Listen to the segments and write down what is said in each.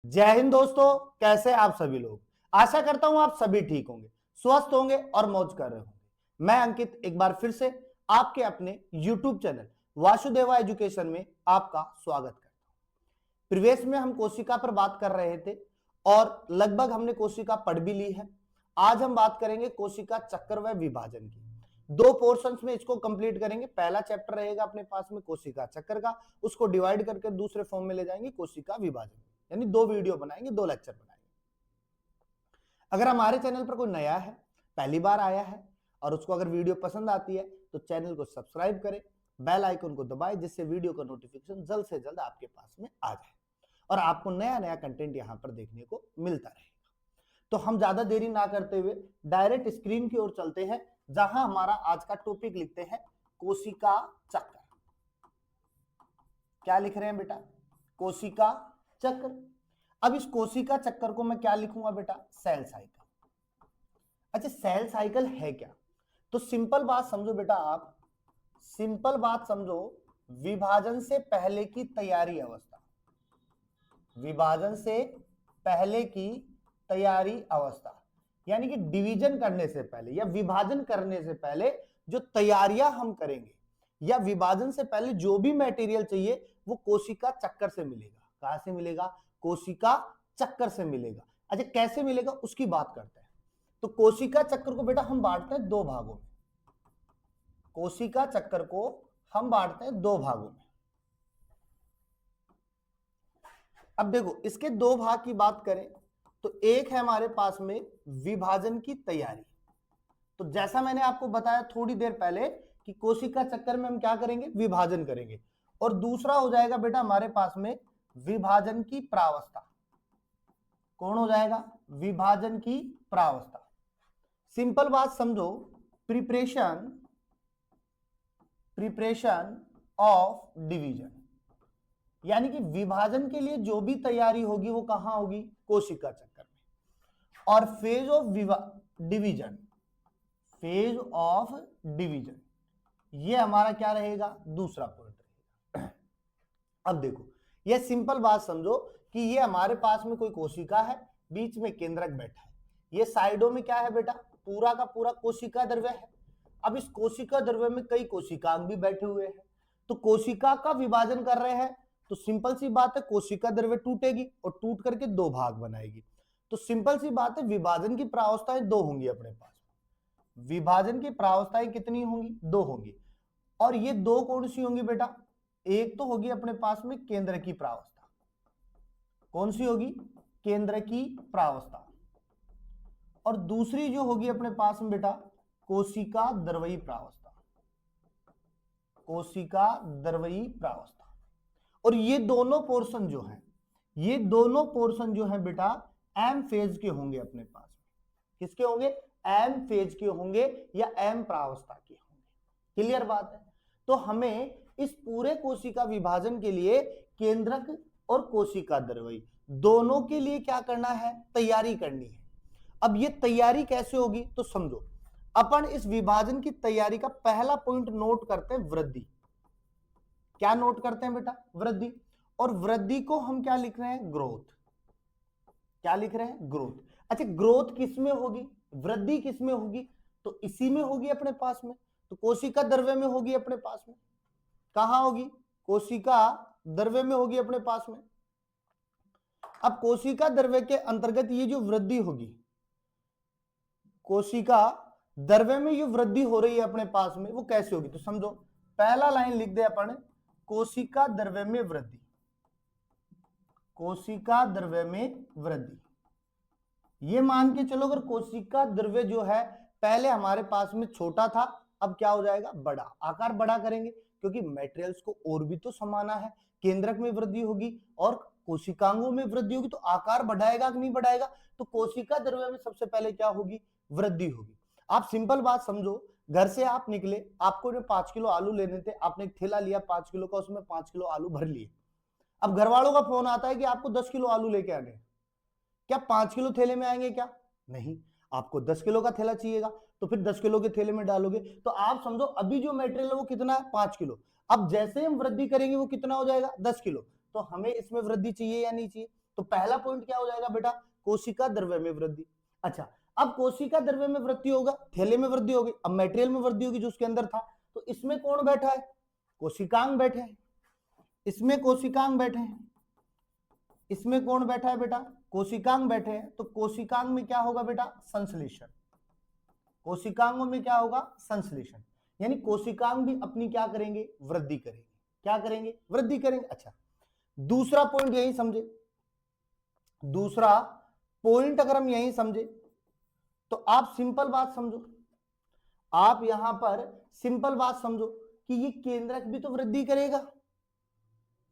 जय हिंद दोस्तों, कैसे आप सभी लोग। आशा करता हूं आप सभी ठीक होंगे, स्वस्थ होंगे और मौज कर रहे होंगे। मैं अंकित एक बार फिर से आपके अपने YouTube चैनल वासुदेवा एजुकेशन में आपका स्वागत करता हूं। प्रीवियस में हम कोशिका पर बात कर रहे थे और लगभग हमने कोशिका पढ़ भी ली है। आज हम बात करेंगे कोशिका चक्र व विभाजन की। दो पोर्शंस में इसको कंप्लीट करेंगे। पहला चैप्टर रहेगा अपने पास में कोशिका चक्र का, उसको डिवाइड करके दूसरे फॉर्म में ले जाएंगे कोशिका विभाजन, यानी दो वीडियो बनाएंगे, दो लेक्चर बनाएंगे। अगर हमारे चैनल पर कोई नया है, पहली बार आया है और उसको अगर वीडियो पसंद आती है तो चैनल को सब्सक्राइब करें, बेल आइकन को दबाएं, जिससे वीडियो का नोटिफिकेशन जल्द से जल्द आपके पास में आ जाए और आपको नया नया कंटेंट यहां पर देखने को मिलता रहेगा। तो हम ज्यादा देरी ना करते हुए डायरेक्ट स्क्रीन की ओर चलते हैं, जहां हमारा आज का टॉपिक लिखते हैं कोशिका चक्र। क्या लिख रहे हैं बेटा? कोशिका चक्र। अब इस कोशिका चक्कर को मैं क्या लिखूंगा बेटा? Cell cycle. अच्छा, सेल साइकिल है क्या? तो सिंपल बात समझो बेटा, आप सिंपल बात समझो, विभाजन से पहले की तैयारी अवस्था, विभाजन से पहले की तैयारी अवस्था, यानी कि डिवीजन करने से पहले या विभाजन करने से पहले जो तैयारियां हम करेंगे या विभाजन से पहले जो भी मटेरियल चाहिए वो कोशिका चक्कर से मिलेगा। कहां से मिलेगा? कोशिका चक्कर से मिलेगा। अच्छा, कैसे मिलेगा उसकी बात करते हैं। तो कोशिका चक्कर को बेटा हम बांटते हैं दो भागों में। कोशिका चक्कर को हम बांटते हैं दो भागों में। अब देखो, इसके दो भाग की बात करें तो एक है हमारे पास में विभाजन की तैयारी। तो जैसा मैंने आपको बताया थोड़ी देर पहले कि कोशिका चक्कर में हम क्या करेंगे? विभाजन करेंगे। और दूसरा हो जाएगा बेटा हमारे पास में विभाजन की प्रावस्था। कौन हो जाएगा? विभाजन की प्रावस्था। सिंपल बात समझो, प्रिपरेशन ऑफ डिवीजन, यानी कि विभाजन के लिए जो भी तैयारी होगी वो कहां होगी? कोशिका चक्कर में। और phase of division, phase of division, ये हमारा क्या रहेगा? दूसरा पॉइंट रहेगा। अब देखो, ये सिंपल बात समझो कि ये हमारे पास में कोई कोशिका है, बीच में केंद्रक बैठा है, ये साइडों में क्या है बेटा? पूरा का पूरा कोशिका द्रव्य है। अब इस कोशिका द्रव्य में कई कोशिकांग भी बैठे हुए हैं। तो कोशिका का विभाजन कर रहे हैं तो सिंपल सी बात है, कोशिका द्रव्य टूटेगी और टूट करके दो भाग बनाएगी। तो सिंपल सी बात है, विभाजन की प्रावस्थाएं दो होंगी अपने पास। विभाजन की प्रावस्थाएं कितनी होंगी? दो होंगी। और ये दो कौन सी होंगी बेटा? एक तो होगी अपने पास में केंद्र की प्रावस्था। कौन सी होगी? केंद्र की प्रावस्था। और दूसरी जो होगी अपने पास में बेटा, कोशिका द्रवयी प्रावस्था। कोशिका द्रवयी प्रावस्था। और ये दोनों पोर्शन जो है, ये दोनों पोर्शन जो है बेटा एम फेज के होंगे अपने पास में। किसके होंगे? एम फेज के होंगे या एम प्रावस्था के होंगे। क्लियर बात है? तो हमें इस पूरे कोशिका विभाजन के लिए केंद्रक और कोशिका द्रवयी दोनों के लिए क्या करना है? तैयारी करनी है। अब ये तैयारी कैसे होगी तो समझो, अपन इस विभाजन की तैयारी का पहला पॉइंट नोट करते हैं, वृद्धि। क्या नोट करते हैं बेटा? वृद्धि। और वृद्धि को हम क्या लिख रहे हैं? ग्रोथ। क्या लिख रहे हैं? ग्रोथ। अच्छा, ग्रोथ किस में होगी? वृद्धि किस में होगी? तो इसी में होगी अपने पास में। तो कोशिका द्रव्य में होगी अपने पास में। कहां होगी? कोशिका द्रव्य में होगी अपने पास में। अब कोशिका द्रव्य के अंतर्गत ये जो वृद्धि होगी, कोशिका द्रव्य में जो वृद्धि हो रही है अपने पास में, वो कैसे होगी? तो समझो, पहला लाइन लिख दे अपन, कोशिका द्रव्य में वृद्धि। कोशिका द्रव्य में वृद्धि। ये मान के चलो, अगर कोशिका द्रव्य जो है पहले हमारे पास में छोटा था, अब क्या हो जाएगा? बड़ा। आकार बड़ा करेंगे क्योंकि मटेरियल्स को और भी तो समाना है। केंद्रक में वृद्धि होगी और कोशिकांगों में वृद्धि होगी, तो आकार बढ़ाएगा कि नहीं बढ़ाएगा? तो कोशिका द्रव्य में सबसे पहले क्या होगी? वृद्धि होगी। आप सिंपल बात समझो, घर से आप निकले, आपको 5 किलो आलू लेने थे, आपने एक थैला लिया 5 किलो का, उसमें 5 किलो आलू भर लिए। अब घर वालों का फोन आता है कि आपको 10 किलो आलू लेके आने। क्या 5 किलो थैले में आएंगे? क्या नहीं, आपको 10 किलो का थैला चाहिएगा, तो फिर 10 किलो के थैले में डालोगे। तो आप समझो अभी जो मटेरियल है वो कितना है? 5 किलो। अब जैसे हम वृद्धि करेंगे वो कितना हो जाएगा? 10 किलो। तो हमें इसमें वृद्धि चाहिए या नहीं चाहिए? तो पहला पॉइंट क्या हो जाएगा बेटा, कोशिका द्रव्य में वृद्धि। अच्छा, अब कोशिका द्रव्य में वृद्धि होगा, थैले में वृद्धि होगी, अब मटेरियल में वृद्धि होगी जो उसके अंदर था। तो इसमें कौन बैठा है, कोशिकांग बैठे हैं, इसमें कोशिकांग बैठे हैं, इसमें कौन बैठा है बेटा, कोशिकांग बैठे हैं। तो कोशिकांग में क्या होगा बेटा, संश्लेषण। कोशिकांगों में क्या होगा, संश्लेषण, यानी कोशिकांग भी अपनी क्या करेंगे, वृद्धि करेंगे। क्या करेंगे, वृद्धि करेंगे। अच्छा, दूसरा पॉइंट यही समझे, दूसरा पॉइंट अगर हम यही समझे तो आप सिंपल बात समझो, आप यहां पर सिंपल बात समझो कि ये केंद्रक भी तो वृद्धि करेगा,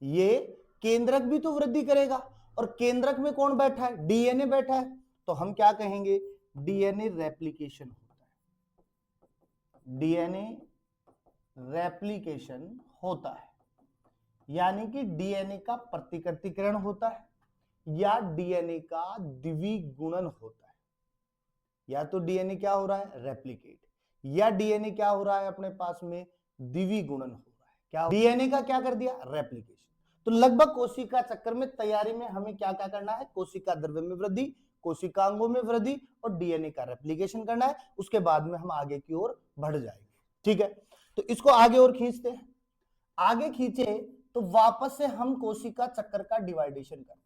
ये केंद्रक भी तो वृद्धि करेगा, और केंद्रक में कौन बैठा है, डीएनए बैठा है। तो हम क्या कहेंगे, डीएनए रेप्लिकेशन होता है, डीएनए रेप्लिकेशन होता है, यानी कि डीएनए का प्रतिकृतिकरण होता है या डीएनए का द्विगुणन होता है। या तो डीएनए क्या हो रहा है, रेप्लिकेट, या डीएनए क्या हो रहा है अपने पास में, द्विगुणन हो रहा है। क्या डीएनए का क्या कर दिया, रेप्लिकेशन। तो लगभग कोशिका चक्कर में तैयारी में हमें क्या क्या करना है, कोशिका द्रव्य में वृद्धि, कोशिकांगों में वृद्धि और डीएनए का रेप्लिकेशन करना है। उसके बाद में हम आगे की ओर बढ़ जाएंगे, ठीक है। तो इसको आगे और खींचते हैं, आगे खींचे तो वापस से हम कोशिका चक्कर का डिवाइडेशन करते हैं,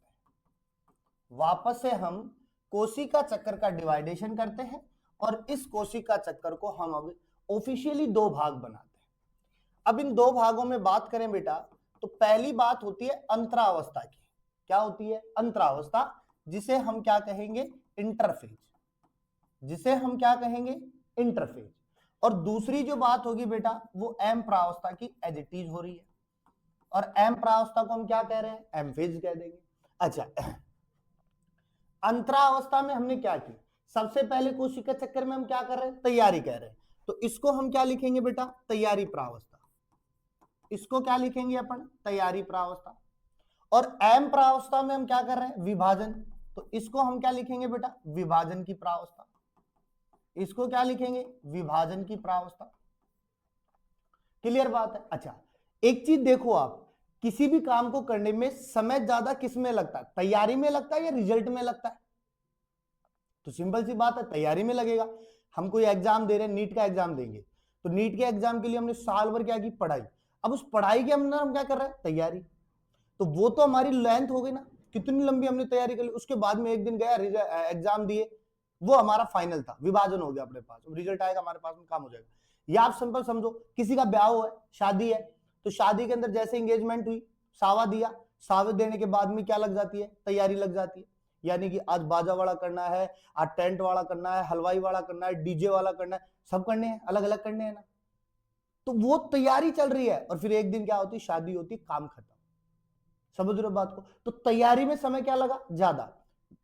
वापस से हम कोशिका चक्कर का डिवाइडेशन करते हैं और इस कोशिका चक्कर को हम अब ऑफिशियली दो भाग बनाते हैं। अब इन दो भागों में बात करें बेटा, तो पहली बात होती है अंतरावस्था की। क्या होती है, अंतरावस्था, जिसे हम क्या कहेंगे, इंटरफेज, जिसे हम क्या कहेंगे, इंटरफेज। और दूसरी जो बात होगी बेटा वो एम प्रावस्था की एज इट इज हो रही है, और एम प्रावस्था को हम क्या कह रहे हैं, एम फेज कह देंगे। अच्छा, अंतरावस्था में हमने क्या की, सबसे पहले कोशिका चक्कर में हम क्या कर रहे हैं, तैयारी कह रहे हैं। तो इसको हम क्या लिखेंगे बेटा, तैयारी प्रावस्था, इसको क्या लिखेंगे अपन, तैयारी प्रावस्था। और एम प्रावस्था में हम क्या कर रहे हैं, विभाजन, तो इसको हम क्या लिखेंगे बेटा, विभाजन की प्रावस्था, इसको क्या लिखेंगे, विभाजन की प्रावस्था। क्लियर बात है। अच्छा, एक चीज देखो आप, किसी भी काम को करने में समय ज्यादा किस में लगता है, तैयारी में लगता है या रिजल्ट में लगता है, तो सिंपल सी बात है तैयारी में लगेगा। हम कोई एग्जाम दे रहे हैं, नीट का एग्जाम देंगे, तो नीट के एग्जाम के लिए हमने साल भर क्या की, पढ़ाई। अब उस पढ़ाई के अंदर हम क्या कर रहे हैं, तैयारी। तो वो तो हमारी लेंथ हो गई ना, कितनी लंबी हमने तैयारी कर ली, उसके बाद में एक दिन गया एग्जाम दिए, वो हमारा फाइनल था, विभाजन हो गया अपने पास, रिजल्ट आएगा हमारे पास में, काम हो जाएगा। या आप सिंपल समझो, किसी का ब्याह हुआ है, शादी है, तो शादी के अंदर जैसे एंगेजमेंट हुई, सावा दिया, सावे देने के बाद में क्या लग जाती है, तैयारी लग जाती है। यानी कि आज बाजा वाला करना है, आज टेंट वाला करना है, हलवाई वाला करना है, डीजे वाला करना है, सब करने हैं, अलग अलग करने हैं ना। तो वो तैयारी चल रही है, और फिर एक दिन क्या होती है, शादी होती, काम खत्म। समझ रहे हो बात को। तो तैयारी में समय क्या लगा, ज्यादा,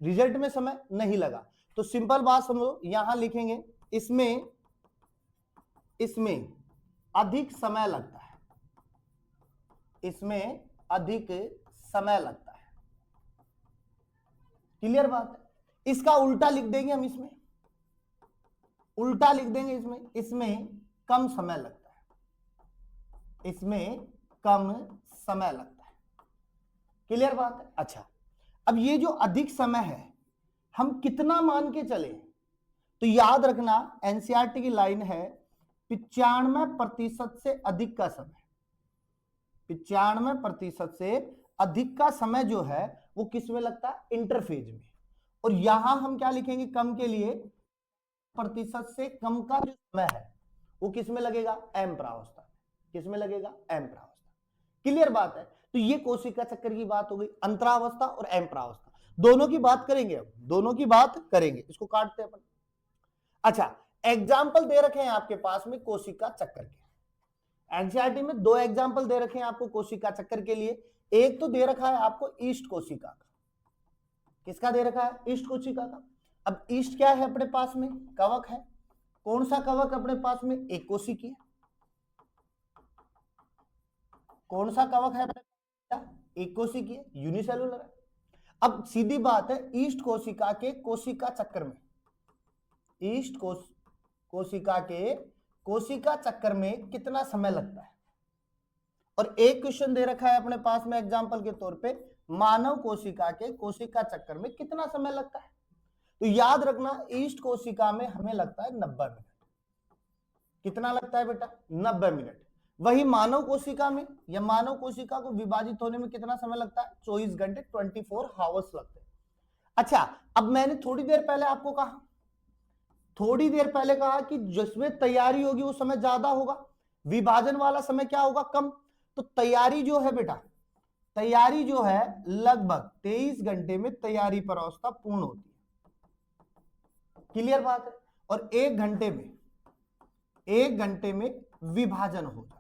रिजल्ट में समय नहीं लगा। तो सिंपल बात समझो, यहां लिखेंगे इसमें अधिक समय लगता है, इसमें अधिक समय लगता है। क्लियर बात है। इसका उल्टा लिख देंगे हम, इसमें उल्टा लिख देंगे, इसमें कम समय लगता है, इसमें कम समय लगता है। क्लियर बात है। अच्छा, अब ये जो अधिक समय है हम कितना मान के चले, तो याद रखना एनसीईआरटी की लाइन है 95% से अधिक का समय, 95% से अधिक का समय जो है वो किस में लगता है, इंटरफेज में। और यहां हम क्या लिखेंगे, कम के लिए प्रतिशत से कम का जो समय है वो किस में लगेगा, एम प्रावस्था, किस में लगेगा, एम प्रावस्था। क्लियर बात है। तो ये कोशिका चक्कर की बात हो गई, अंतरावस्था और एम प्रावस्था, दोनों की बात करेंगे, अब दोनों की बात करेंगे। इसको काटते हैं अपन। अच्छा, एग्जाम्पल दे रखे हैं आपके पास में कोशिका चक्कर के, एनसीईआरटी में दो एग्जाम्पल दे रखे हैं आपको कोशिका चक्कर के लिए। एक तो दे रखा है आपको ईस्ट कोशिका का, किसका दे रखा है, ईस्ट कोशिका का। अब ईस्ट क्या है अपने पास में, कवक है। कौन सा कवक अपने पास में, एक कोशिकीय। कौन सा कवक है अपने पास, एक कोशिकीय, यूनिसेलुलर है। अब सीधी बात है, ईस्ट कोशिका के कोशिका चक्कर में, ईस्ट कोशिका के कोशिका चक्कर में कितना समय लगता है। और एक क्वेश्चन दे रखा है अपने पास में एग्जांपल के तौर पे, मानव कोशिका के कोशिका चक्कर में कितना समय लगता है? तो याद रखना, ईस्ट कोशिका में हमें लगता है 90 मिनट। कितना लगता है बेटा? 90 मिनट। वही मानव कोशिका में या मानव कोशिका को विभाजित होने में कितना समय लगता है? 24 घंटे, 24 हावर्स लगते हैं। अच्छा, अब मैंने थोड़ी देर पहले आपको कहा, थोड़ी देर पहले कहा कि जिसमें तैयारी होगी वो समय ज्यादा होगा, विभाजन वाला समय क्या होगा? कम। तो तैयारी जो है बेटा, तैयारी जो है लगभग 23 घंटे में तैयारी प्रावस्था पूर्ण होती है। क्लियर बात है? और 1 घंटे में विभाजन हो जाता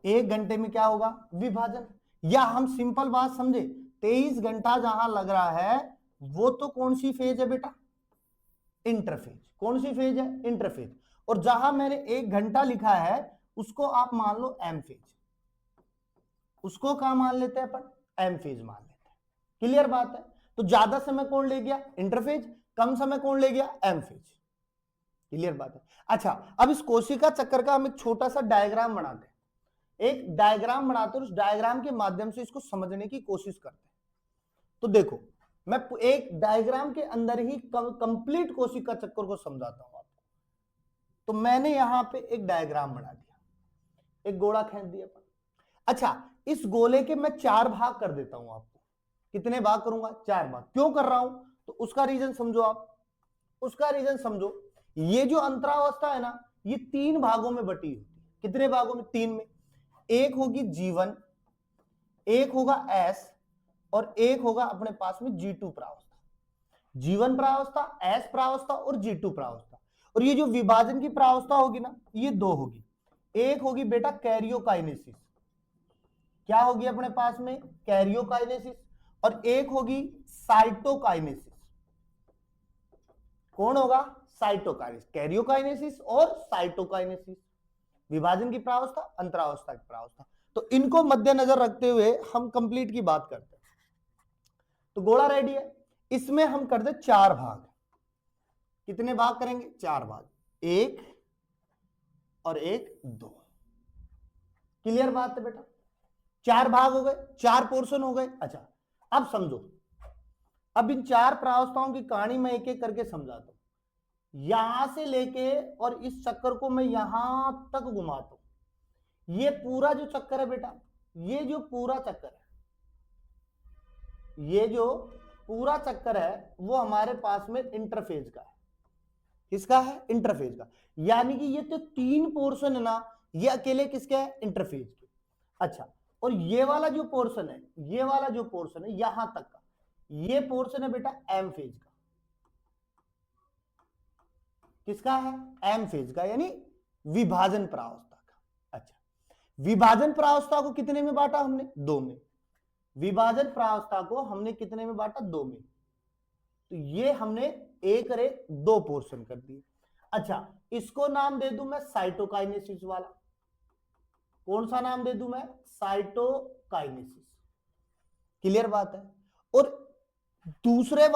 है। 1 घंटे में क्या होगा? विभाजन। या हम सिंपल बात समझे, 23 घंटा जहां लग रहा है वो तो कौन सी फेज है बेटा? इंटरफेज। कौन सी फेज है? इंटरफेज। और जहां मैंने 1 घंटा लिखा है उसको आप मान लो एम फेज। उसको क्या मान लेते हैं अपन? एम फेज मान लेते हैं। क्लियर बात है? तो ज्यादा समय कौन ले गया? इंटरफेज। कम समय कौन ले गया? M phase. क्लियर बात है? अच्छा, अब इस कोशिका चक्कर का हम एक छोटा सा डायग्राम बनाते हैं। एक डायग्राम बनाते हैं, उस डायग्राम के माध्यम से इसको समझने की कोशिश करते हैं। तो देखो, मैं एक डायग्राम के अंदर ही कंप्लीट कोशिका चक्कर को समझाता हूं आपको। तो मैंने यहां पे एक डायग्राम बना दिया, एक गोला खींच दिया। अच्छा, इस गोले के मैं 4 भाग कर देता हूं आपको। कितने भाग करूंगा? 4 भाग। क्यों कर रहा हूं? तो उसका रीजन समझो आप। उसका रीजन समझो, ये जो अंतरावस्था है ना, ये 3 भागों में बटी होती है। कितने भागों में? 3 में। एक होगी जीवन, एक होगा एस, और एक होगा अपने पास में G2 प्रावस्था। जीवन प्रावस्था, एस प्रावस्था और G2 प्रावस्था। और ये जो विभाजन की प्रावस्था होगी ना, ये 2 होगी। एक होगी बेटा कैरियोकाइनेसिस। क्या होगी अपने पास में? कैरियोकाइनेसिस। और एक होगी साइटोकाइनेसिस। कौन होगा? साइटोकाइनेसिस। कैरियोकाइनेसिस और साइटोकाइनेसिस, विभाजन की प्रावस्था, अंतरावस्था की प्रावस्था। तो इनको मद्देनजर रखते हुए हम कंप्लीट की बात करते हैं। तो गोला रेडी है, इसमें हम करते 4 भाग। कितने भाग करेंगे? 4 भाग। 1 और 1, 2। क्लियर बात है बेटा? 4 भाग हो गए, 4 पोर्शन हो गए। अच्छा, अब समझो, अब इन 4 प्रावस्थाओं की कहानी मैं एक एक करके समझाता हूं। यहां से लेके और इस चक्कर को मैं यहां तक घुमाता हूं। ये पूरा जो चक्कर है बेटा, ये जो पूरा चक्कर है, ये जो पूरा चक्कर है वो हमारे पास में इंटरफेज का है। किसका है? इंटरफेज का। यानी कि ये तो 3 पोर्शन है ना, ये अकेले किसके है? इंटरफेज के। अच्छा, और ये वाला जो पोर्शन है, ये वाला जो पोर्शन है यहां तक का, ये पोर्शन है बेटा एम फेज का। किसका है? एम फेज का, यानी विभाजन प्रावस्था का। अच्छा, विभाजन प्रावस्था को कितने में बांटा हमने? 2 में। विभाजन प्रावस्था को हमने कितने में बांटा? 2 में। तो ये हमने 1 और 1, 2 पोर्शन कर दिए। अच्छा, इसको नाम दे दूं मैं साइटोकाइनेसिस वाला। कौन सा नाम दे दूं मैं? साइटोकाइनेसिस। क्लियर बात है? और दूसरे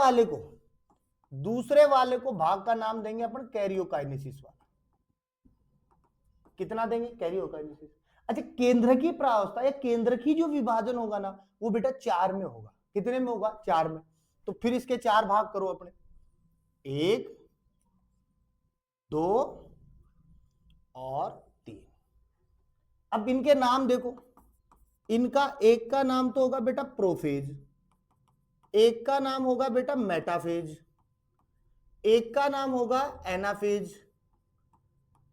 वाले को भाग का नाम देंगे अपन कैरियोकाइनेसिस वाला। कितना देंगे? कैरियोकाइनेसिस। अच्छा, केंद्र की प्रावस्था या केंद्र की जो विभाजन होगा ना, वो बेटा 4 में होगा। कितने में होगा? 4 में। तो फिर इसके 4 भाग करो अपने, 1, 2 और 3। अब इनके नाम देखो, इनका एक का नाम तो होगा बेटा प्रोफेज, एक का नाम होगा बेटा मेटाफेज, एक का नाम होगा एनाफेज,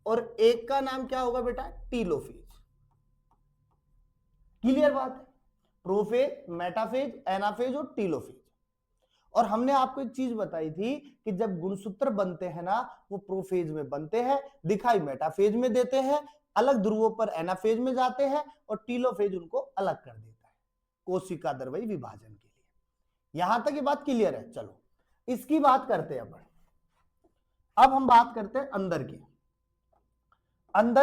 और एक का नाम क्या होगा बेटा? टीलोफेज। क्लियर बात है? प्रोफेज, मेटाफेज, एनाफेज और टीलोफेज। और हमने आपको एक चीज बताई थी कि जब गुणसूत्र बनते हैं ना, वो प्रोफेज में बनते हैं, दिखाई मेटाफेज में देते हैं, अलग ध्रुवों पर एनाफेज में जाते हैं, और टीलोफेज उनको अलग कर देता है कोशिका द्रव्यी विभाजन के लिए। यहां तक ये बात क्लियर है? चलो इसकी बात करते हैं अपन। अब हम बात करते हैं अंदर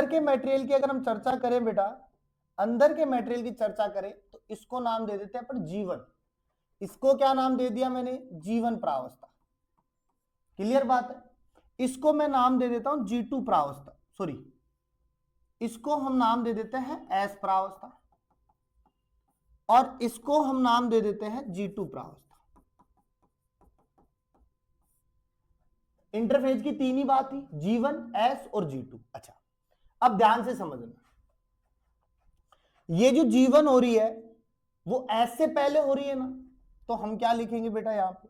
के मटेरियल की। अगर हम चर्चा करें बेटा, अंदर के मटेरियल की चर्चा करें, तो इसको नाम दे देते हैं अपन जीवन। इसको क्या नाम दे दिया मैंने? जीवन प्रावस्था। क्लियर बात है? इसको मैं नाम दे देता हूं G2 प्रावस्था, सॉरी, इसको हम नाम दे देते हैं एस प्रावस्था। और इसको हम नाम दे देते हैं G2 प्रावस्था। इंटरफेज की तीन ही बात थी, G1, S और G2। अच्छा, अब ध्यान से समझना, ये जो G1 हो रही है वो S से पहले हो रही है ना, तो हम क्या लिखेंगे बेटा यहां पे,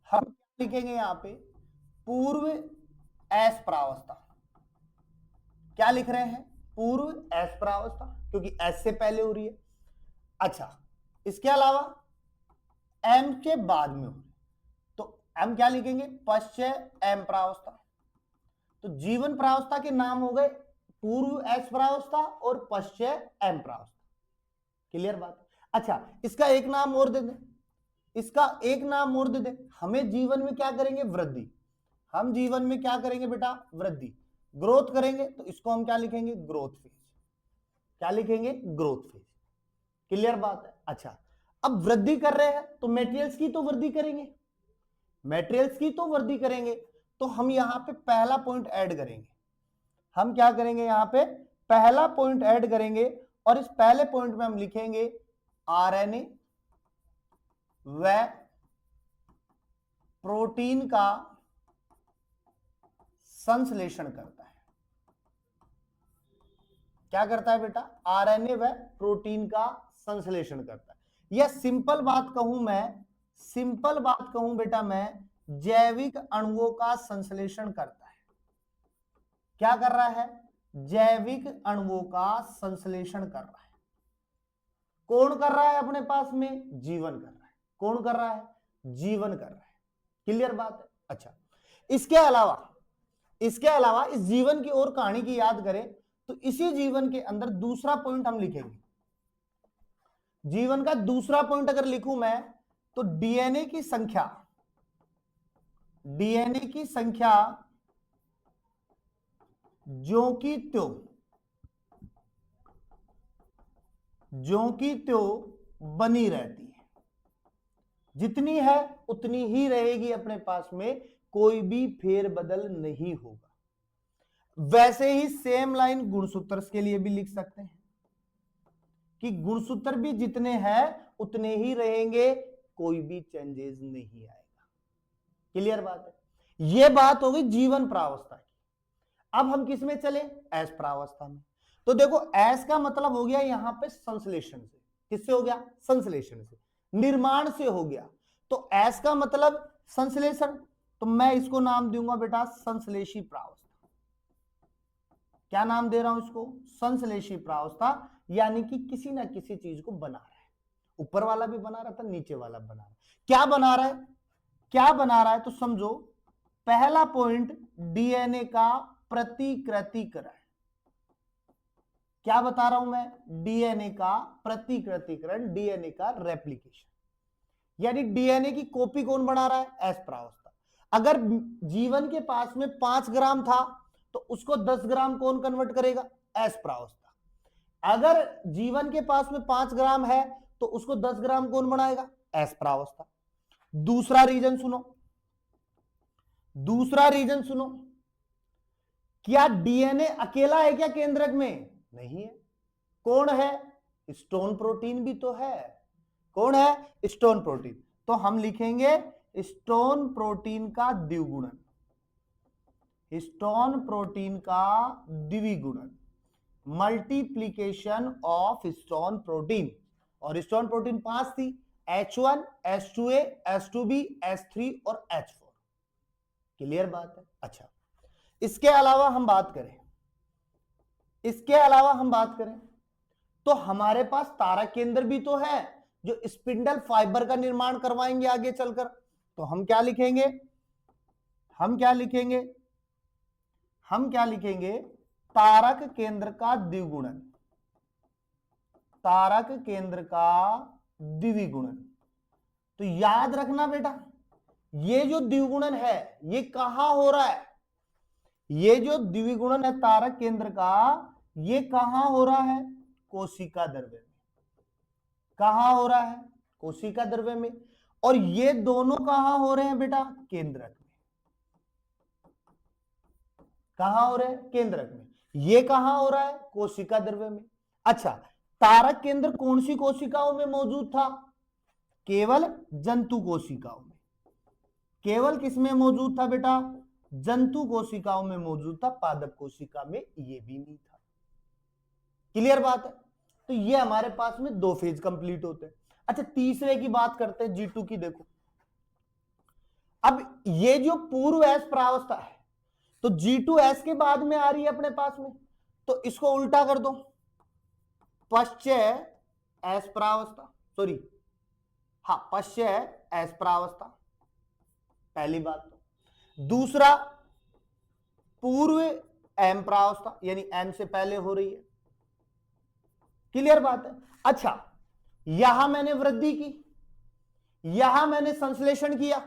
हम क्या लिखेंगे यहां पे, पूर्व S प्रावस्था। क्या लिख रहे हैं, पूर्व S प्रावस्था, क्योंकि S से पहले हो रही है। अच्छा, इसके अलावा M के बाद में हो रही है, तो M क्या लिखेंगे, पश्चय M प्रावस्था। तो जीवन प्रावस्था के नाम हो गए पूर्व S प्रावस्था और पश्चय M प्रावस्था। क्लियर बात। अच्छा, इसका एक नाम और दे दें, इसका एक नाम और दे दें, हमें जीवन में क्या करेंगे, वृद्धि। हम जीवन में क्या करेंगे बेटा, वृद्धि, ग्रोथ करेंगे, तो इसको हम क्या लिखेंगे, ग्रोथ फेज। क्या लिखेंगे, ग्रोथ फेज। क्लियर बात है। अच्छा, अब वृद्धि कर रहे हैं तो मेटेरियल्स की तो वृद्धि करेंगे, मेटेरियल्स की तो वृद्धि करेंगे, तो हम यहां पे पहला पॉइंट ऐड करेंगे। हम क्या करेंगे, यहां पे पहला पॉइंट ऐड करेंगे, और इस पहले पॉइंट में हम लिखेंगे आरएनए व प्रोटीन का संश्लेषण करता है। क्या करता है बेटा, आरएनए व प्रोटीन का संश्लेषण करता है। यह सिंपल बात कहूं मैं, सिंपल बात कहूं बेटा मैं, जैविक अणुओं का संश्लेषण करता है। क्या कर रहा है, जैविक अणुओं का संश्लेषण कर रहा है। कौन कर रहा है अपने पास में, जीवन कर रहा है। कौन कर रहा है, जीवन कर रहा है। क्लियर बात है। अच्छा, इसके अलावा इस जीवन की और कहानी की याद करें तो इसी जीवन के अंदर दूसरा पॉइंट हम लिखेंगे। जीवन का दूसरा पॉइंट अगर लिखूं मैं, तो डीएनए की संख्या, डीएनए की संख्या ज्यों की त्यों बनी रहती है, जितनी है उतनी ही रहेगी अपने पास में, कोई भी फेरबदल नहीं होगा। वैसे ही सेम लाइन गुणसूत्र के लिए भी लिख सकते हैं कि गुणसूत्र भी जितने हैं उतने ही रहेंगे, कोई भी चेंजेस नहीं आएगा। क्लियर बात है। यह बात होगी जीवन प्रावस्था की। अब हम किस में चले, एस प्रावस्था में। तो देखो एस का मतलब हो गया यहां पे संश्लेषण से। किससे हो गया, संश्लेषण से, निर्माण से हो गया। तो एस का मतलब संश्लेषण, तो मैं इसको नाम दूंगा बेटा संश्लेषी प्रावस्था। क्या नाम दे रहा हूं इसको, संश्लेषी प्रावस्था, यानी कि किसी ना किसी चीज को बना रहा है। ऊपर वाला भी बना रहा था, नीचे वाला बना रहा है। क्या बना रहा है, क्या बना रहा है, तो समझो पहला पॉइंट डीएनए का प्रतिकृतिकरण। क्या बता रहा हूं मैं, डीएनए का प्रतिकृतिकरण, डीएनए का रेप्लिकेशन, यानी डीएनए की कॉपी कौन बना रहा है, एस प्रावस्था। अगर जीवन के पास में 5 ग्राम था तो उसको 10 ग्राम कौन कन्वर्ट करेगा, एस प्रावस्था। अगर जीवन के पास में 5 ग्राम है तो उसको 10 ग्राम कौन बनाएगा, एस प्रावस्था। दूसरा रीजन सुनो, दूसरा रीजन सुनो, क्या डीएनए अकेला है क्या केंद्रक में, नहीं है। कौन है, स्टोन प्रोटीन भी तो है। कौन है, स्टोन प्रोटीन। तो हम लिखेंगे स्टोन प्रोटीन का द्विगुणन, स्टोन प्रोटीन का द्विगुणन, मल्टीप्लीकेशन ऑफ स्टोन प्रोटीन। और स्टोन प्रोटीन 5 थी, H1, H2A, H2B, H3 और H4। क्लियर बात है। अच्छा, इसके अलावा हम बात करें, इसके अलावा हम बात करें तो हमारे पास तारक केंद्र भी तो है जो स्पिंडल फाइबर का निर्माण करवाएंगे आगे चलकर। तो हम क्या लिखेंगे, हम क्या लिखेंगे, हम क्या लिखेंगे, तारक केंद्र का द्विगुणन, तारक केंद्र का द्विगुणन। तो याद रखना बेटा, ये जो द्विगुणन है ये कहां हो रहा है, ये जो द्विगुणन है तारक केंद्र का, ये कहां हो रहा है, कोशिका द्रव्य में। कहां हो रहा है, कोशिका द्रव्य में। और ये दोनों कहां हो रहे हैं बेटा, केंद्रक में। कहां हो रहे हैं, केंद्रक में। ये कहां हो रहा है, कोशिका द्रव्य में। अच्छा, तारक केंद्र कौन सी कोशिकाओं में मौजूद था? केवल जंतु कोशिकाओं में। केवल किसमें मौजूद था बेटा? जंतु कोशिकाओं में मौजूद था, पादप कोशिका में ये भी नहीं था। क्लियर बात है? तो ये हमारे पास में 2 फेज कंप्लीट होते हैं। अच्छा, तीसरे की बात करते हैं, G2 की। देखो, अब ये जो पूर्व एस प्रावस्था है, तो G2S के बाद में आ रही है अपने पास में, तो इसको उल्टा कर दो, पश्चय एस प्रावस्था, सॉरी, हाँ, पश्चय एस प्रावस्था, पहली बात। तो दूसरा, पूर्व एम प्रावस्था, यानी एम से पहले हो रही है। क्लियर बात है? अच्छा, यहां मैंने वृद्धि की, यहां मैंने संश्लेषण किया।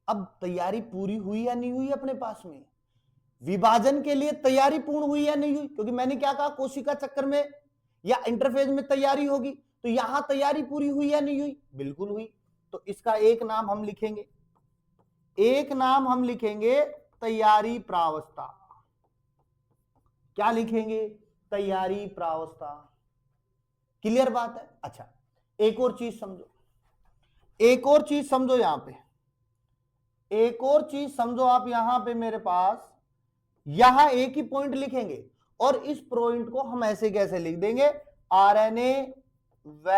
अब तैयारी पूरी हुई या नहीं हुई अपने पास में? विभाजन के लिए तैयारी पूर्ण हुई या नहीं हुई? क्योंकि मैंने क्या कहा, कोशिका चक्र में या इंटरफेज में तैयारी होगी, तो यहां तैयारी पूरी हुई या नहीं हुई? बिल्कुल हुई। तो इसका एक नाम हम लिखेंगे, एक नाम हम लिखेंगे तैयारी प्रावस्था। क्या लिखेंगे? तैयारी प्रावस्था। क्लियर बात है? अच्छा, एक और चीज समझो, एक और चीज समझो यहां पे, एक और चीज समझो आप यहां पे मेरे पास, यहां एक ही पॉइंट लिखेंगे और इस पॉइंट को हम ऐसे कैसे लिख देंगे, आरएनए व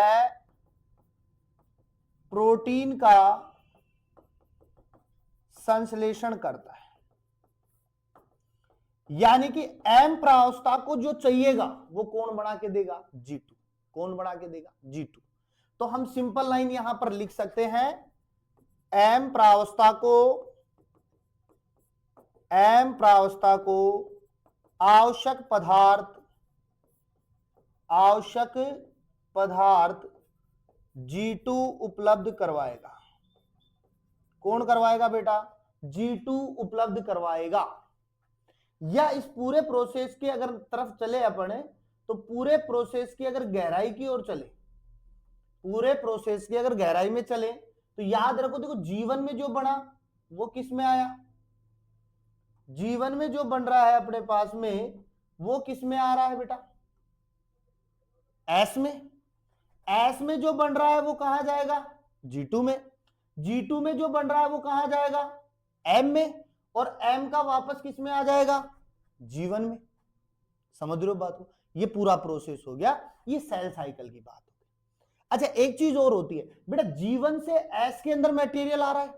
प्रोटीन का संश्लेषण करता है। यानी कि एम प्रावस्था को जो चाहिएगा वो कौन बना के देगा? G2। कौन बना के देगा? G2। तो हम सिंपल लाइन यहां पर लिख सकते हैं, एम प्रावस्था को आवश्यक पदार्थ G2 उपलब्ध करवाएगा। कौन करवाएगा बेटा? G2 उपलब्ध करवाएगा। या इस पूरे प्रोसेस की अगर तरफ चले अपने, तो पूरे प्रोसेस की अगर गहराई की ओर चले, पूरे प्रोसेस की अगर गहराई में चले, तो याद रखो, देखो जीवन में जो बना वो किस में आया? जीवन में जो बन रहा है अपने पास में वो किस में आ रहा है बेटा? एस में। एस में जो बन रहा है वो कहां जाएगा? G2 में। G2 में जो बन रहा है वो कहां जाएगा? M में। और M का वापस किस में आ जाएगा? जीवन में। समझ रहे हो बात को? ये पूरा प्रोसेस हो गया, ये सेल साइकिल की बात हो गई। अच्छा, एक चीज और होती है बेटा, जीवन से एस के अंदर मटेरियल आ रहा है,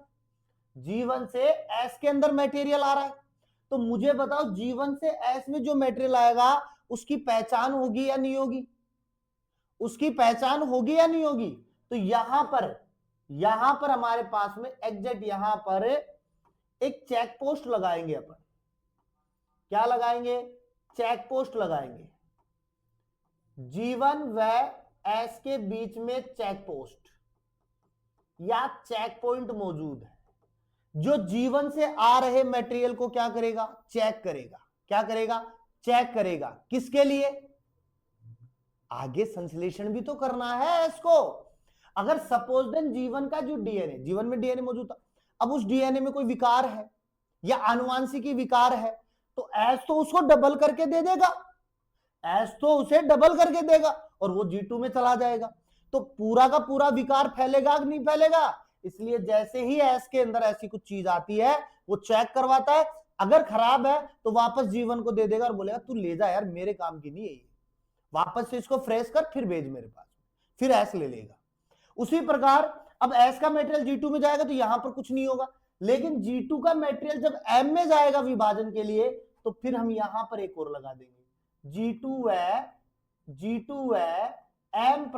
जीवन से एस के अंदर मटेरियल आ रहा है, तो मुझे बताओ, जीवन से एस में जो मटेरियल आएगा उसकी पहचान होगी या नहीं होगी? उसकी पहचान होगी या नहीं होगी? तो यहां पर हमारे पास में एग्जैक्ट यहां पर एक चेक पोस्ट लगाएंगे अपन। क्या लगाएंगे? चेक पोस्ट लगाएंगे। जीवन व एस के बीच में चेक पोस्ट या चेक पॉइंट मौजूद है, जो जीवन से आ रहे मटेरियल को क्या करेगा? चेक करेगा। क्या करेगा? चेक करेगा। किसके लिए? आगे संश्लेषण भी तो करना है इसको। अगर सपोज देन जीवन का जो डीएनए, जीवन में डीएनए मौजूद था, अब उस डीएनए में कोई विकार है या आनुवांशिकी विकार है, तो एस तो उसको डबल करके दे देगा, एस तो उसे डबल करके देगा और वो G2 में चला जाएगा। तो पूरा का पूरा विकार फैलेगा कि नहीं फैलेगा? इसलिए जैसे ही एस के अंदर ऐसी कुछ चीज आती है वो चेक करवाता है, अगर खराब है तो वापस जीवन को दे देगा और बोलेगा तू ले जा यार, मेरे काम की नहीं है ये, वापस से इसको फ्रेश कर, फिर भेज मेरे पास, फिर एस ले लेगा। उसी प्रकार अब एस का मटेरियल G2 में जाएगा तो यहां पर कुछ नहीं होगा, लेकिन G2 का मटेरियल जब M में जाएगा विभाजन के लिए, तो फिर हम यहां पर एक और लगा देंगे, G2 है M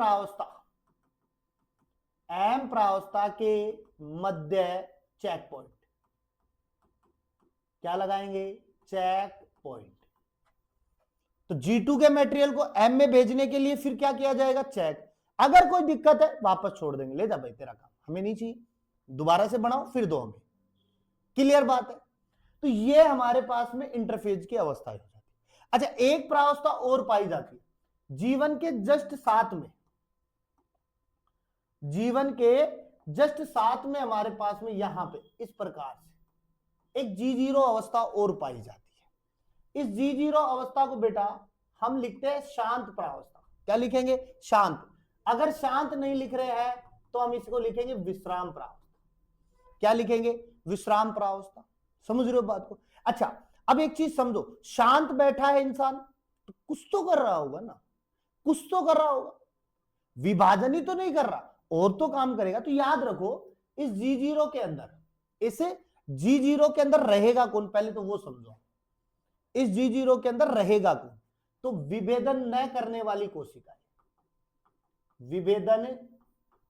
प्रावस्था के मध्य चेक पॉइंट। क्या लगाएंगे? Check point. तो G2 के मटेरियल को M में भेजने के लिए फिर क्या किया जाएगा? चेक। अगर कोई दिक्कत है वापस छोड़ देंगे, ले जा भाई तेरा काम, हमें नहीं चाहिए, दोबारा से बनाओ फिर दो हमें। क्लियर बात है? तो ये हमारे पास में इंटरफेज की अवस्था हो जाती है। अच्छा, एक प्रावस्था और पाई जाती है जीवन के जस्ट साथ में, जीवन के जस्ट साथ में हमारे पास में यहां पे इस प्रकार से एक G0 अवस्था और पाई जाती है। इस G0 अवस्था को बेटा हम लिखते हैं शांत प्रावस्था। क्या लिखेंगे? शांत। अगर शांत नहीं लिख रहे हैं तो हम इसको लिखेंगे विश्राम प्रावस्था। क्या लिखेंगे? विश्राम प्रावस्था। समझ रहे हो बात को? अच्छा, अब एक चीज समझो, शांत बैठा है इंसान तो कुछ तो कर रहा होगा ना, कुछ तो कर रहा होगा, विभाजन ही तो नहीं कर रहा, और तो काम करेगा। तो याद रखो, इस G0 के अंदर, इसे G0 के अंदर रहेगा कौन, पहले तो वो समझो। इस G0 के अंदर रहेगा कौन? तो विभेदन न करने वाली कोशिका, विभेदन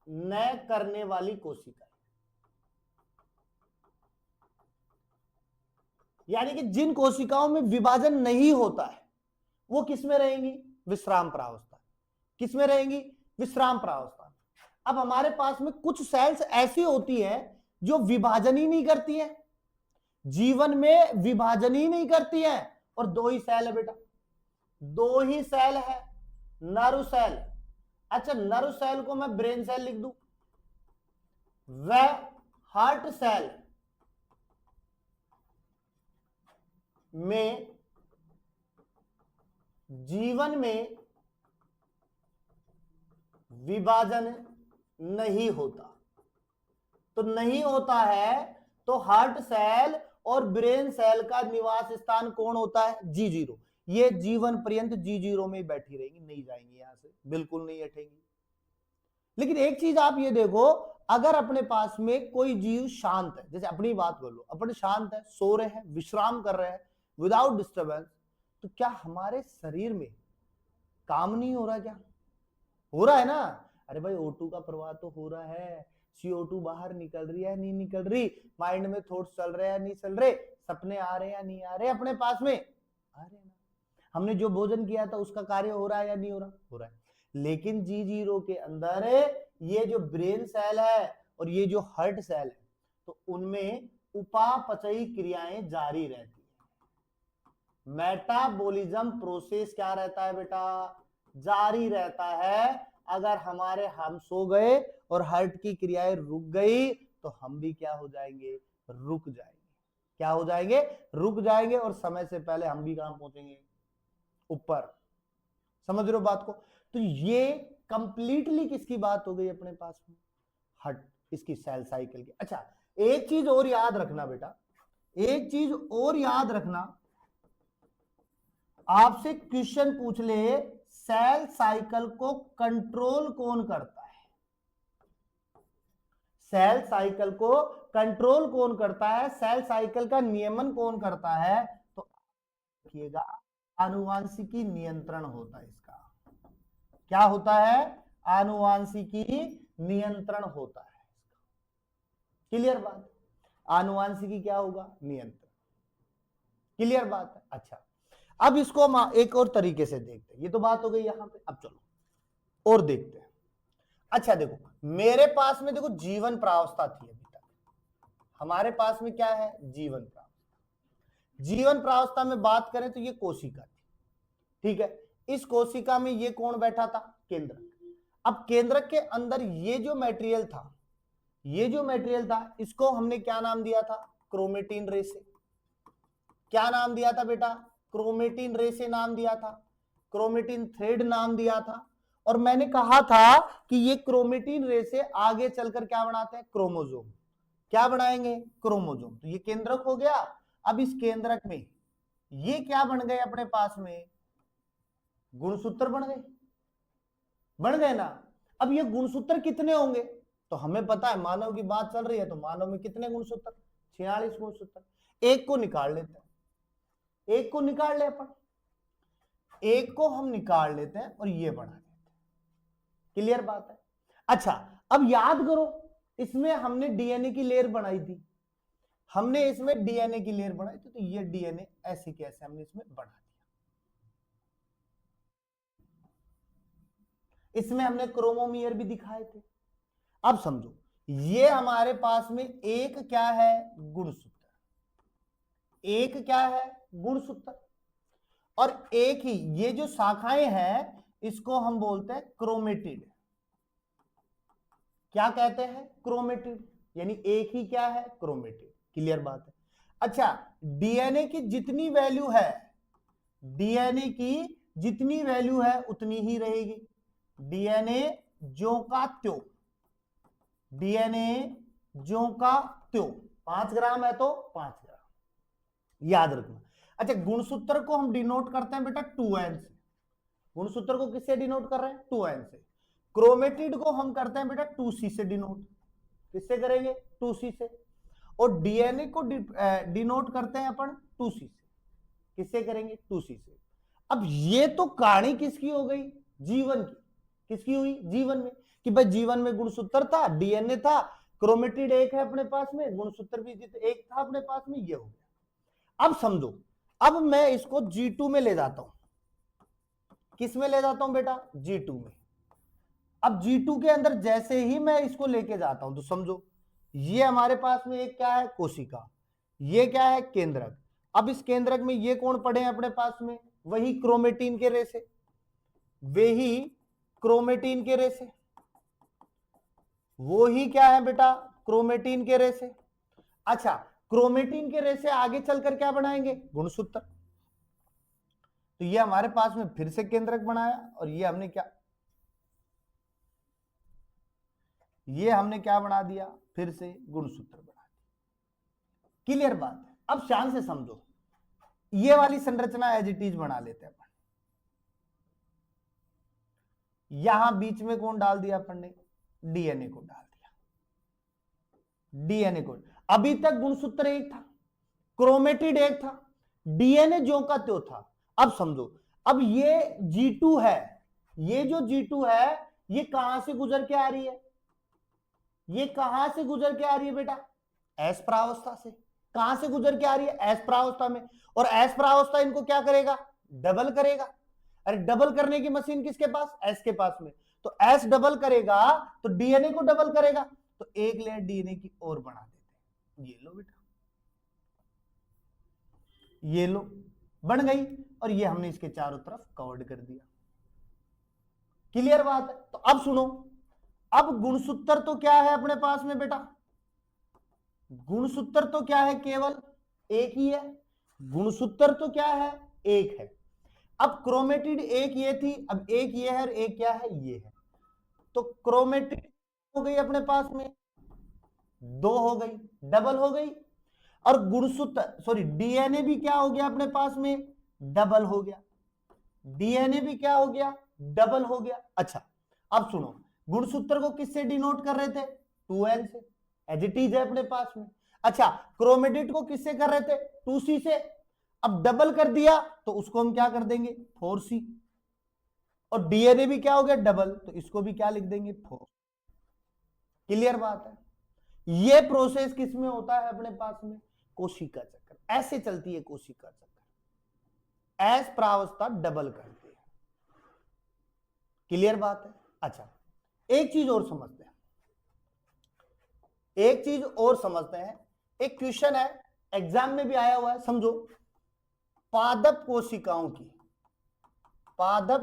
न करने वाली कोशिका, यानी कि जिन कोशिकाओं में विभाजन नहीं होता है वो किस में रहेंगी? विश्राम प्रावस्था। किस में रहेंगी? विश्राम प्रावस्था। अब हमारे पास में कुछ सेल्स ऐसी होती है जो विभाजन ही नहीं करती है, जीवन में विभाजन ही नहीं करती है, और दो ही सेल है बेटा, दो ही सेल है, नर्व सेल। अच्छा, नर्व सेल को मैं ब्रेन सेल लिख दूं, वह हार्ट सेल में जीवन में विभाजन नहीं होता। तो नहीं होता है तो हार्ट सेल और ब्रेन सेल का निवास स्थान कौन होता है? G0। ये जीवन पर्यंत G0 में बैठी रहेंगी, नहीं जाएंगी यहां से, बिल्कुल नहीं हटेंगी। लेकिन एक चीज आप ये देखो, अगर अपने पास में कोई जीव शांत है, जैसे अपनी बात कर लो, अपने शांत है, सो रहे हैं, विश्राम कर रहे हैं विदाउट डिस्टर्बेंस, तो क्या हमारे शरीर में काम नहीं हो रहा? क्या हो रहा है ना? अरे भाई, O2 का प्रवाह तो हो रहा है, CO2 बाहर निकल रही है नहीं निकल रही, माइंड में थॉट्स चल रहे हैं नहीं चल रहे, सपने आ रहे हैं या नहीं आ रहे अपने पास में, आ रहे ना। हमने जो भोजन किया था उसका कार्य हो रहा है या नहीं हो रहा? हो रहा है। लेकिन G0 के अंदर ये जो ब्रेन सेल है और ये जो हार्ट सेल है, तो उनमें उपापचयी क्रियाएं जारी रहती है। मेटाबॉलिज्म प्रोसेस क्या रहता है बेटा? जारी रहता है। अगर हम सो गए और हार्ट की क्रियाएं रुक गई तो हम भी क्या हो जाएंगे? रुक जाएंगे। क्या हो जाएंगे? रुक जाएंगे, और समय से पहले हम भी कहां पहुंचेंगे? ऊपर। समझ रहे हो बात को? तो ये कंप्लीटली किसकी बात हो गई अपने पास में? हार्ट, इसकी सेल साइकिल की। अच्छा, एक चीज और याद रखना बेटा, एक चीज और याद रखना, आपसे क्वेश्चन पूछ ले, सेल साइकिल को कंट्रोल कौन करता है? सेल साइकिल को कंट्रोल कौन करता है? सेल साइकिल का नियमन कौन करता है? तो देखिएगा, आनुवांशिकी नियंत्रण होता है इसका। क्या होता है? आनुवांशिकी नियंत्रण होता है इसका। क्लियर बात? आनुवांशिकी क्या होगा? नियंत्रण। क्लियर बात है? अच्छा, अब इसको हम एक और तरीके से देखते हैं। ये तो बात हो गई यहां पे, अब चलो और देखते हैं। अच्छा देखो, मेरे पास में देखो जीवन प्रावस्था थी अभी तक, हमारे पास में क्या है? जीवन प्रावस्था। जीवन प्रावस्था में बात करें तो ये कोशिका थी, ठीक है। इस कोशिका में ये कौन बैठा था? केंद्रक। अब केंद्रक के अंदर ये जो मटेरियल था, ये जो मटेरियल था, इसको हमने क्या नाम दिया था? क्रोमेटिन रेसे। क्या नाम दिया था बेटा? क्रोमेटिन रेसे नाम दिया था, क्रोमेटिन थ्रेड नाम दिया था। और मैंने कहा था कि ये क्रोमेटिन रेसे आगे चलकर क्या बनाते हैं? क्रोमोसोम। क्या बनाएंगे? क्रोमोसोम। तो ये केंद्रक हो गया। अब इस केंद्रक में ये क्या बन गए अपने पास में? गुणसूत्र बन गए, बन गए ना। अब ये गुणसूत्र कितने होंगे? तो हमें पता है, मानव की बात चल रही है, तो मानव में कितने गुणसूत्र? 46 गुणसूत्र। एक को निकाल लेते हैं, एक को निकाल ले अपन, एक को हम निकाल लेते हैं और ये बढ़ा देते हैं। क्लियर बात है? अच्छा, अब याद करो, इसमें हमने डीएनए की लेयर बनाई थी, हमने इसमें डीएनए की लेयर बनाई थी, तो ये डीएनए ऐसे कैसे हमने इसमें बढ़ा दिया। इसमें हमने क्रोमोमियर भी दिखाए थे। अब समझो, ये हमारे पास में एक क्या है? गुणसूत्र। एक क्या है? गुणसूत्र। और एक ही ये जो शाखाएं हैं इसको हम बोलते हैं क्रोमेटिड। क्या कहते हैं? क्रोमेटिड। यानी एक ही क्या है? क्रोमेटिड। क्लियर बात है? अच्छा, डीएनए की जितनी वैल्यू है, डीएनए की जितनी वैल्यू है उतनी ही रहेगी। डीएनए ज्यों का त्यों, डीएनए ज्यों का त्यों, 5 ग्राम है तो 5 ग्राम, याद रखना। अच्छा, गुणसूत्र को हम डिनोट करते हैं बेटा 2n से। गुणसूत्र को किससे डिनोट कर रहे हैं? 2n से। क्रोमेटिड को हम करते हैं बेटा 2c से डिनोट। किससे करेंगे? 2c से। और डीएनए को डिनोट करते हैं अपन 2c से। किससे करेंगे? 2c से। अब ये तो कहानी किसकी हो गई? जीवन की। किसकी हुई? जीवन में। कि भाई जीवन में गुणसूत्र था, डीएनए था, क्रोमेटिड एक है अपने पास में, गुणसूत्र भी एक था अपने पास में, ये हो गया। अब समझो, अब मैं इसको G2 में ले जाता हूं। किस में ले जाता हूं बेटा? G2 में। अब G2 के अंदर जैसे ही मैं इसको लेके जाता हूं तो समझो, ये हमारे पास में एक क्या है? कोशिका। ये क्या है? केंद्रक। अब इस केंद्रक में ये कौन पड़े हैं अपने पास में? वही क्रोमेटिन के रेशे, वही क्रोमेटिन के रेशे, वो ही क्या है बेटा? क्रोमेटिन के रेशे। अच्छा, क्रोमेटिन के रेशे आगे चलकर क्या बनाएंगे? गुणसूत्र। तो ये हमारे पास में फिर से केंद्रक बनाया, और ये हमने क्या बना दिया? फिर से गुणसूत्र बना दिया। क्लियर बात है? अब ध्यान से समझो, ये वाली संरचना एज इट इज बना लेते हैं अपन। यहां बीच में कौन डाल दिया अपन ने? डीएनए को डाल दिया। डीएनए को, अभी तक गुणसूत्र एक था, क्रोमेटिड एक था, डीएनए ज्यों का त्यों था। अब समझो, अब ये G2 है, ये जो G2 है ये कहां से गुजर के आ रही है? ये कहां से गुजर के आ रही है बेटा? एस प्रावस्था से। कहां से गुजर के आ रही है? एस प्रावस्था में। और एस प्रावस्था इनको क्या करेगा? डबल करेगा। अरे डबल करने की मशीन किसके पास? एस के पास में। तो एस डबल करेगा तो डीएनए को डबल करेगा, तो एक लेयर डीएनए की और बना देते हैं। ये लो बेटा, ये लो, बन गई। और ये हमने इसके चारों तरफ कवर्ड कर दिया। क्लियर बात है? तो अब सुनो, अब गुणसूत्र तो क्या है अपने पास में बेटा? गुणसूत्र तो क्या है? केवल एक ही है। गुणसूत्र तो क्या है? एक है। अब क्रोमेटिड एक ये थी, अब एक ये है, और एक क्या है? ये है। तो क्रोमेटिड हो गई अपने पास में, 2 हो गई, डबल हो गई। और गुणसूत्र सॉरी डीएनए भी क्या हो गया अपने पास में? डबल हो गया। डीएनए भी क्या हो गया? डबल हो गया। अच्छा, अब सुनो, गुणसूत्र को किससे डिनोट कर रहे थे? 2n से, एज इट इज है अपने पास में। अच्छा, क्रोमेटिड को किससे कर रहे थे? 2c से। अब डबल कर दिया तो उसको हम क्या कर देंगे? 4c। और डीएनए भी क्या हो गया? डबल, तो इसको भी क्या लिख देंगे? 4। क्लियर बात है? ये प्रोसेस किसमें होता है अपने पास में? कोशिका चक्र। ऐसे चलती है कोशिका चक्र, एस प्रावस्था डबल करती है। क्लियर बात है? अच्छा, एक चीज और समझते हैं, एक चीज और समझते हैं। एक क्वेश्चन है, एग्जाम में भी आया हुआ है, समझो। पादप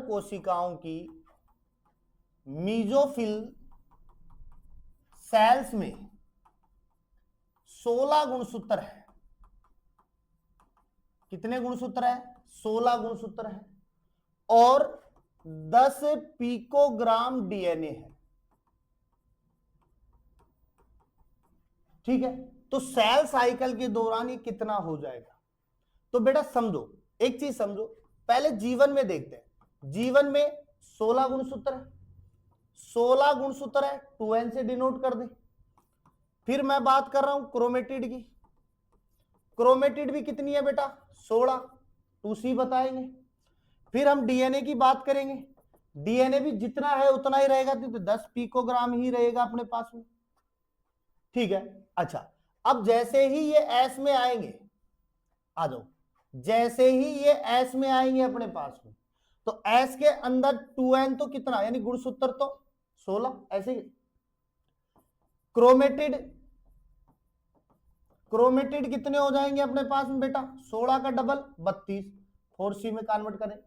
कोशिकाओं की मीजोफिल सेल्स में 16 गुणसूत्र है। कितने गुणसूत्र है? 16 गुणसूत्र है। और 10 पिकोग्राम डीएनए है। ठीक है, तो सेल साइकिल के दौरान ये कितना हो जाएगा? तो बेटा समझो, एक चीज समझो, पहले जीवन में देखते हैं। जीवन में 16 गुणसूत्र है, 16 गुणसूत्र है, 2n से डिनोट कर दे। फिर मैं बात कर रहा हूं क्रोमेटिड की। क्रोमेटिड भी कितनी है बेटा? 16, 2c बताएंगे। फिर हम डीएनए की बात करेंगे, डीएनए भी जितना है उतना ही रहेगा, तो 10 पिकोग्राम ही रहेगा अपने पास में। ठीक है। अच्छा, अब जैसे ही ये एस में आएंगे, आ जाओ, जैसे ही ये एस में आएंगे अपने पास में, तो एस के अंदर 2n तो कितना, यानी गुणसूत्र तो 16, ऐसे ही। क्रोमेटिड कितने हो जाएंगे अपने पास में बेटा? 16 का डबल 32, 4c में कन्वर्ट करें।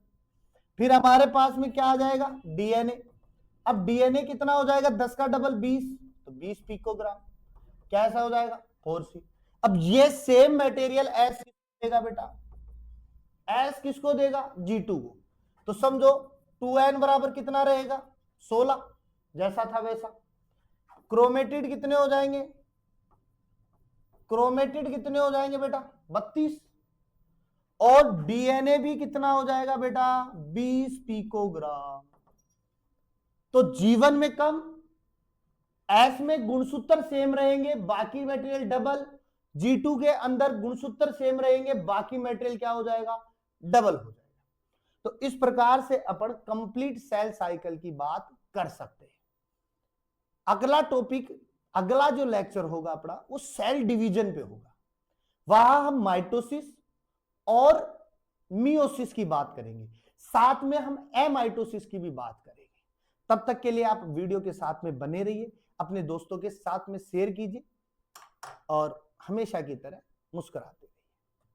फिर हमारे पास में क्या आ जाएगा? डीएनए। अब डीएनए कितना हो जाएगा? 10 का डबल 20, तो 20 पिकोग्राम। क्या ऐसा हो जाएगा? 4c। अब ये सेम मटेरियल एस देगा बेटा, एस किसको देगा? G2 को। तो समझो 2n बराबर कितना रहेगा 16, जैसा था वैसा। क्रोमेटिड कितने हो जाएंगे, क्रोमेटिड कितने हो जाएंगे बेटा 32, और डीएनए भी कितना हो जाएगा बेटा 20 पिकोग्राम। तो जीवन में कम, एस में गुणसूत्र सेम रहेंगे, बाकी मटेरियल डबल, G2 के अंदर गुणसूत्र सेम रहेंगे, बाकी मटेरियल क्या हो जाएगा डबल हो जाएगा। तो इस प्रकार से अपन कंप्लीट सेल साइकिल की बात कर सकते हैं। अगला टॉपिक, अगला जो लेक्चर होगा अपना वो सेल डिवीजन पे होगा, वहां हम माइटोसिस और मियोसिस की बात करेंगे, साथ में हम एमाइटोसिस की भी बात करेंगे। तब तक के लिए आप वीडियो के साथ में बने रहिए, अपने दोस्तों के साथ में शेयर कीजिए और हमेशा की तरह मुस्कुराते